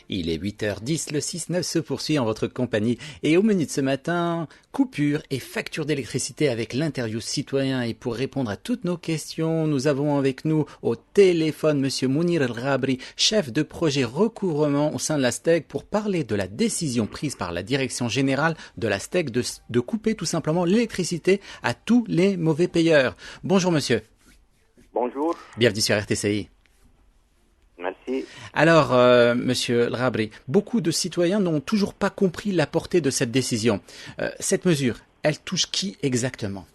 Il est 8h10, le 6-9 se poursuit en votre compagnie. Et au menu de ce matin, coupure et facture d'électricité avec l'interview citoyen. Et pour répondre à toutes nos questions, nous avons avec nous au téléphone Monsieur Mounir El Ghabri, chef de projet recouvrement au sein de la STEG, pour parler de la décision prise par la direction générale de la STEG de couper tout simplement l'électricité à tous les mauvais payeurs. Bonjour monsieur. Bonjour. Bienvenue sur RTCI. Merci. Alors, Monsieur El Ghabri, beaucoup de citoyens n'ont toujours pas compris la portée de cette décision. Cette mesure, elle touche qui exactement?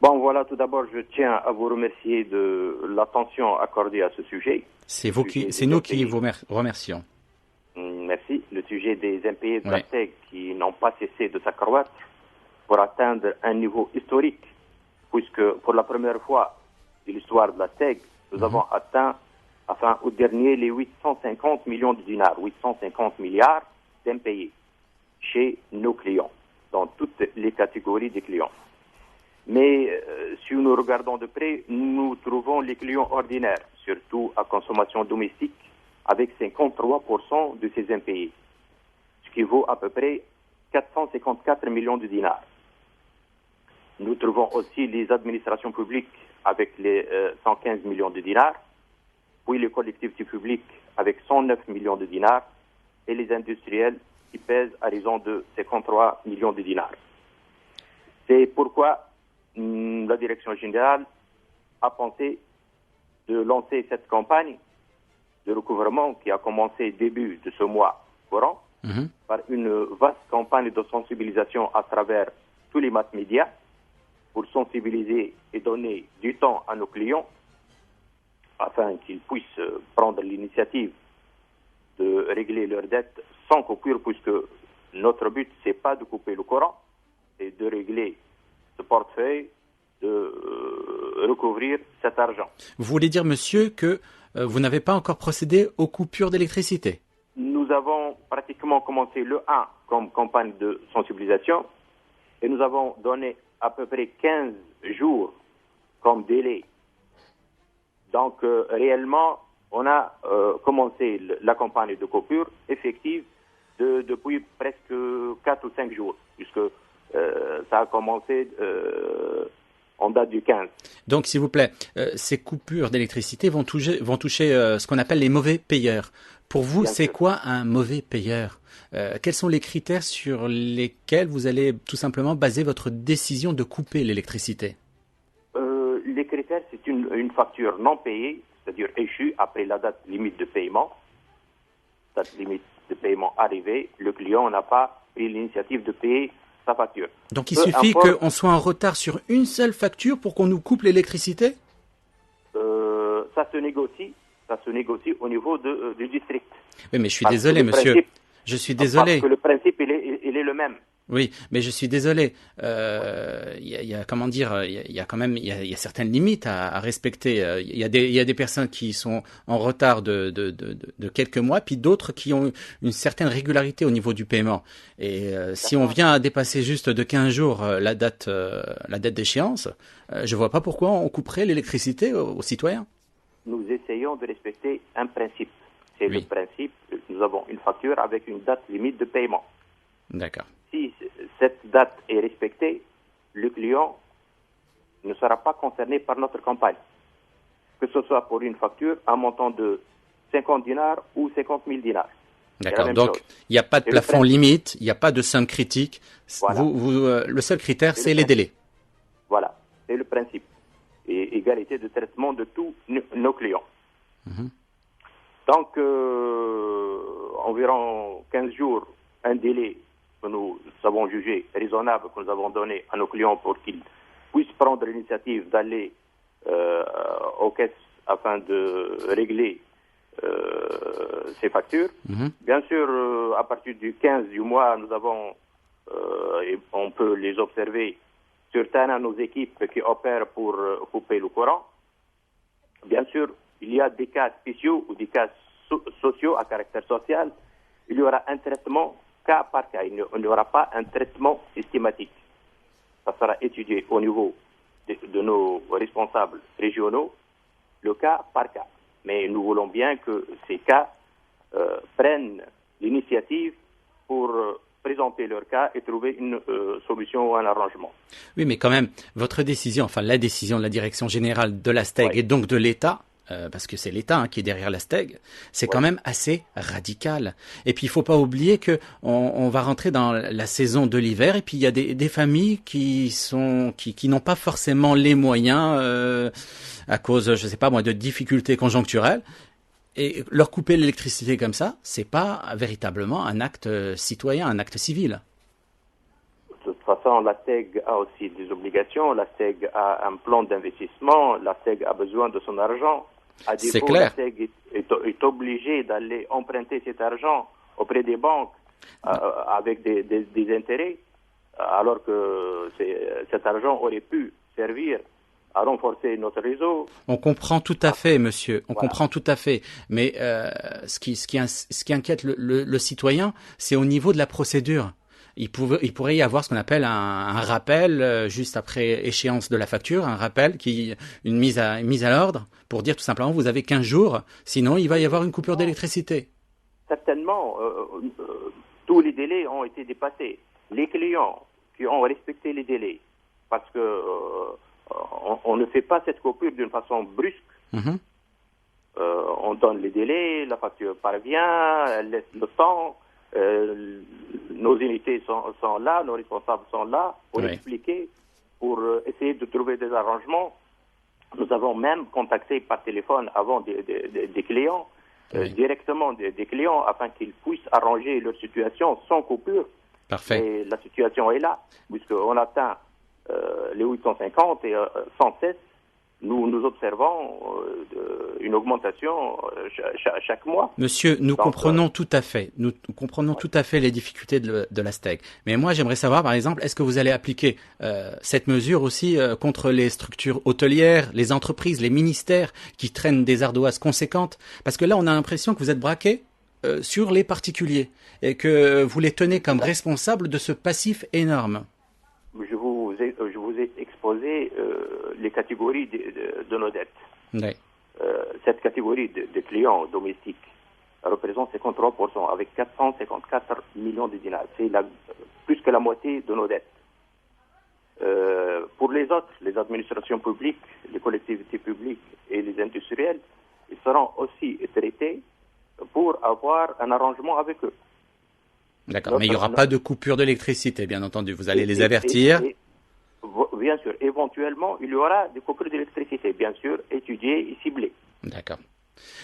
Bon, voilà, tout d'abord, je tiens à vous remercier de l'attention accordée à ce sujet. C'est nous qui vous remercions. Merci. Le sujet des impayés de la Ouais. STEG qui n'ont pas cessé de s'accroître pour atteindre un niveau historique, puisque pour la première fois de l'histoire de la STEG, nous avons atteint, au dernier, les 850 millions de dinars, 850 milliards d'impayés chez nos clients, dans toutes les catégories des clients. Mais si nous regardons de près, nous trouvons les clients ordinaires, surtout à consommation domestique, avec 53% de ces impayés, ce qui vaut à peu près 454 millions de dinars. Nous trouvons aussi les administrations publiques avec les 115 millions de dinars, puis les collectivités publiques avec 109 millions de dinars et les industriels qui pèsent à raison de 53 millions de dinars. C'est pourquoi la direction générale a pensé de lancer cette campagne de recouvrement qui a commencé début de ce mois courant par une vaste campagne de sensibilisation à travers tous les mass médias pour sensibiliser et donner du temps à nos clients afin qu'ils puissent prendre l'initiative de régler leurs dettes sans coupure, puisque notre but, c'est pas de couper le courant, c'est de régler ce portefeuille, de recouvrir cet argent. Vous voulez dire, monsieur, que vous n'avez pas encore procédé aux coupures d'électricité? Nous avons pratiquement commencé le 1 comme campagne de sensibilisation et nous avons donné à peu près 15 jours comme délai. Donc, réellement, on a commencé la campagne de coupure effective depuis presque 4 ou 5 jours, puisque ça a commencé en date du 15. Donc, s'il vous plaît, ces coupures d'électricité vont toucher ce qu'on appelle les mauvais payeurs. Pour vous, Bien c'est sûr. quoi un mauvais payeur? Quels sont les critères sur lesquels vous allez tout simplement baser votre décision de couper l'électricité? Les critères, c'est une facture non payée, c'est-à-dire échue après la date limite de paiement. Date limite de paiement arrivée, le client n'a pas pris l'initiative de payer sa facture. Donc il Peu suffit importe, qu'on soit en retard sur une seule facture pour qu'on nous coupe l'électricité? ça se négocie au niveau du district. Oui, mais je suis Parce désolé, que le monsieur. principe- Je suis désolé. Parce que le principe, il est le même. Oui, mais je suis désolé. Il y a comment dire, il y a quand même, il y a certaines limites à respecter. Il y a des personnes qui sont en retard de quelques mois, puis d'autres qui ont une certaine régularité au niveau du paiement. Et si on vient à dépasser juste de 15 jours la date d'échéance, je vois pas pourquoi on couperait l'électricité aux citoyens. Nous essayons de respecter un principe. C'est Oui. le principe, nous avons une facture avec une date limite de paiement. D'accord. Si cette date est respectée, le client ne sera pas concerné par notre campagne. Que ce soit pour une facture à un montant de 50 dinars ou 50 000 dinars. C'est la D'accord. même Donc, chose. il n'y a pas de C'est le plafond principe. limite, il n'y a pas de somme critique. Voilà. Le seul critère, C'est c'est le les principe. délais. Voilà, c'est le principe. Et égalité de traitement de tous nos clients. Donc, environ 15 jours, un délai que nous avons jugé raisonnable, que nous avons donné à nos clients pour qu'ils puissent prendre l'initiative d'aller aux caisses afin de régler ces factures. Bien sûr, à partir du 15 du mois, nous avons, et on peut les observer, certaines de nos équipes qui opèrent pour couper le courant. Bien sûr, il y a des cas spéciaux ou des cas sociaux à caractère social. Il y aura un traitement cas par cas. Il n'y aura pas un traitement systématique. Ça sera étudié au niveau de nos responsables régionaux, le cas par cas. Mais nous voulons bien que ces cas prennent l'initiative pour présenter leur cas et trouver une solution ou un arrangement. Oui, mais quand même, votre décision, enfin la décision de la direction générale de la STEG Oui. et donc de l'État, parce que c'est l'État qui est derrière la STEG, c'est quand Oui. même assez radical. Et puis il faut pas oublier que on va rentrer dans la saison de l'hiver et puis il y a des familles qui n'ont pas forcément les moyens à cause, je sais pas moi, de difficultés conjoncturelles. Et leur couper l'électricité comme ça, c'est pas véritablement un acte citoyen, un acte civil. De toute façon, la STEG a aussi des obligations, la STEG a un plan d'investissement, la STEG a besoin de son argent. À C'est défaut, clair. la STEG est obligée d'aller emprunter cet argent auprès des banques avec des intérêts, alors que cet argent aurait pu servir à renforcer notre réseau. On comprend tout à fait, monsieur. On Voilà. comprend tout à fait. Mais ce qui inquiète le citoyen, c'est au niveau de la procédure. Il pourrait y avoir ce qu'on appelle un rappel juste après échéance de la facture, un rappel une mise à l'ordre pour dire tout simplement vous avez 15 jours, sinon il va y avoir une coupure d'électricité. Certainement, tous les délais ont été dépassés. Les clients qui ont respecté les délais, parce que on ne fait pas cette coupure d'une façon brusque. Mhm. On donne les délais, la facture parvient, elle laisse le temps. Nos unités sont là, nos responsables sont là pour Oui. expliquer, pour essayer de trouver des arrangements. Nous avons même contacté par téléphone avant des clients, Oui. directement des clients, afin qu'ils puissent arranger leur situation sans coupure. Parfait. Et la situation est là, puisqu'on atteint les 850 et sans cesse, nous observons une augmentation chaque mois. Monsieur, nous Donc, comprenons tout à fait. Nous comprenons tout à fait les difficultés de la STEG. Mais moi, j'aimerais savoir, par exemple, est-ce que vous allez appliquer cette mesure aussi contre les structures hôtelières, les entreprises, les ministères qui traînent des ardoises conséquentes? Parce que là, on a l'impression que vous êtes braqué sur les particuliers et que vous les tenez comme responsables de ce passif énorme. Je vous ai exposé les catégories de nos dettes. Oui. Cette catégorie de clients domestiques représente 53%, avec 454 millions de dinars. C'est plus que la moitié de nos dettes. Pour les autres, les administrations publiques, les collectivités publiques et les industriels, ils seront aussi traités pour avoir un arrangement avec eux. D'accord, mais il n'y aura pas de coupure d'électricité, bien entendu. Vous allez les avertir. Bien sûr, éventuellement, il y aura des coupures d'électricité, bien sûr, étudiées et ciblées. D'accord.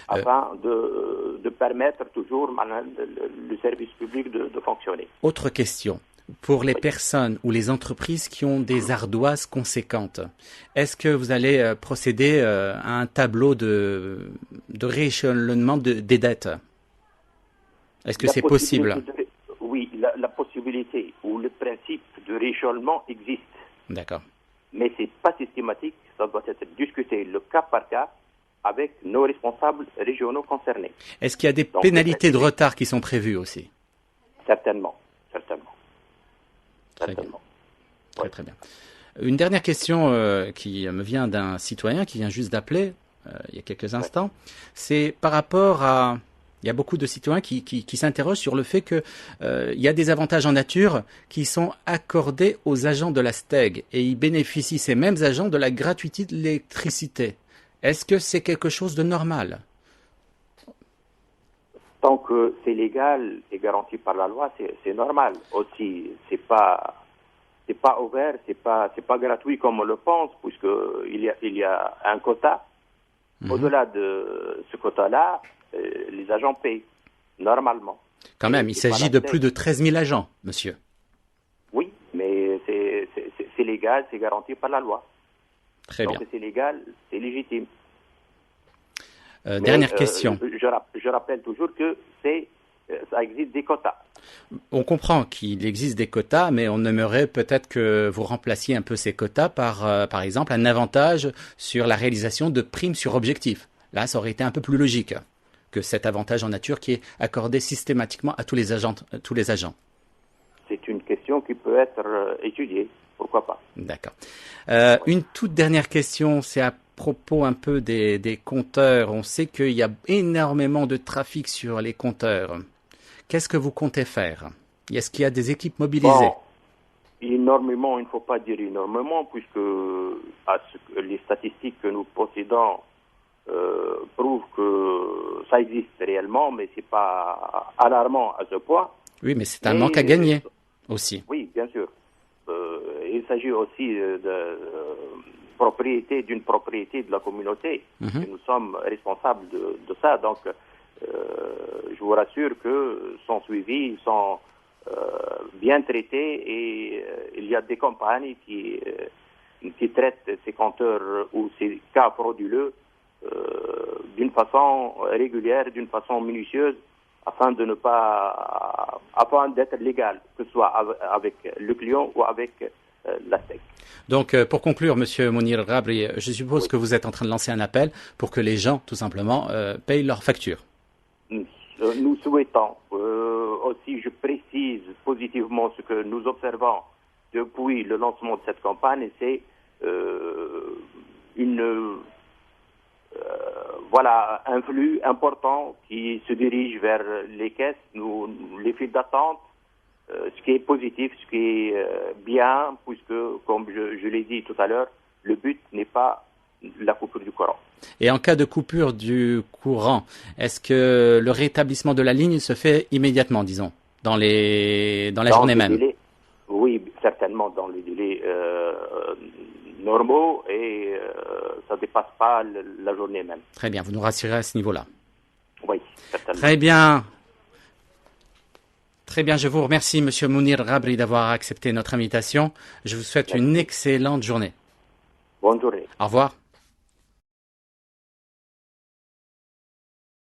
Afin de permettre toujours le service public de fonctionner. Autre question. Pour les personnes ou les entreprises qui ont des ardoises conséquentes, est-ce que vous allez procéder à un tableau de rééchelonnement des dettes? Est-ce que c'est possible? Oui, la possibilité ou le principe de rééchelonnement existe. D'accord. Mais ce n'est pas systématique, ça doit être discuté le cas par cas avec nos responsables régionaux concernés. Est-ce qu'il y a des pénalités de retard qui sont prévues aussi? Certainement. Très bien. Très bien. Une dernière question qui me vient d'un citoyen qui vient juste d'appeler il y a quelques instants. C'est par rapport à... Il y a beaucoup de citoyens qui s'interrogent sur le fait que il y a des avantages en nature qui sont accordés aux agents de la STEG et ils bénéficient, ces mêmes agents, de la gratuité de l'électricité. Est-ce que c'est quelque chose de normal? Tant que c'est légal et garanti par la loi, c'est normal. Aussi, c'est pas ouvert, c'est pas gratuit comme on le pense, puisque il y a un quota. Au-delà de ce quota-là, les agents payent normalement. Quand même, il s'agit de plus de 13 000 agents, monsieur. Oui, mais c'est légal, c'est garanti par la loi. Très bien. Donc c'est légal, c'est légitime. Dernière question. Je rappelle toujours que ça existe des quotas. On comprend qu'il existe des quotas, mais on aimerait peut-être que vous remplaciez un peu ces quotas par exemple, un avantage sur la réalisation de primes sur objectif. Là, ça aurait été un peu plus logique que cet avantage en nature qui est accordé systématiquement à tous les agents. C'est une question qui peut être étudiée, pourquoi pas. D'accord. Une toute dernière question, c'est propos un peu des compteurs, on sait qu'il y a énormément de trafic sur les compteurs. Qu'est-ce que vous comptez faire? Est-ce qu'il y a des équipes mobilisées? Bon, énormément, il ne faut pas dire énormément, puisque les statistiques que nous possédons prouvent que ça existe réellement, mais c'est pas alarmant à ce point. Oui, mais c'est un manque à gagner aussi. Oui, bien sûr. Il s'agit aussi d'une propriété de la communauté. Et nous sommes responsables de ça. Donc, je vous rassure que sont suivis, sont bien traités, et il y a des campagnes qui traitent ces compteurs ou ces cas frauduleux d'une façon régulière, d'une façon minutieuse, afin d'être légal, que ce soit avec le client ou avec la SEC. Donc, pour conclure, Monsieur Mounir Rabri, je suppose que vous êtes en train de lancer un appel pour que les gens, tout simplement, payent leurs factures. Nous souhaitons aussi, je précise positivement ce que nous observons depuis le lancement de cette campagne, c'est un flux important qui se dirige vers les caisses, les files d'attente, ce qui est positif, ce qui est bien, puisque, comme je l'ai dit tout à l'heure, le but n'est pas la coupure du courant. Et en cas de coupure du courant, est-ce que le rétablissement de la ligne se fait immédiatement, disons, dans la journée même? Oui, certainement dans les délais normaux, et ça ne dépasse pas la journée même. Très bien, vous nous rassurez à ce niveau-là. Oui, certainement. Très bien. Très bien, je vous remercie, Monsieur Mounir Rabri, d'avoir accepté notre invitation. Je vous souhaite une excellente journée. Bonne journée. Au revoir.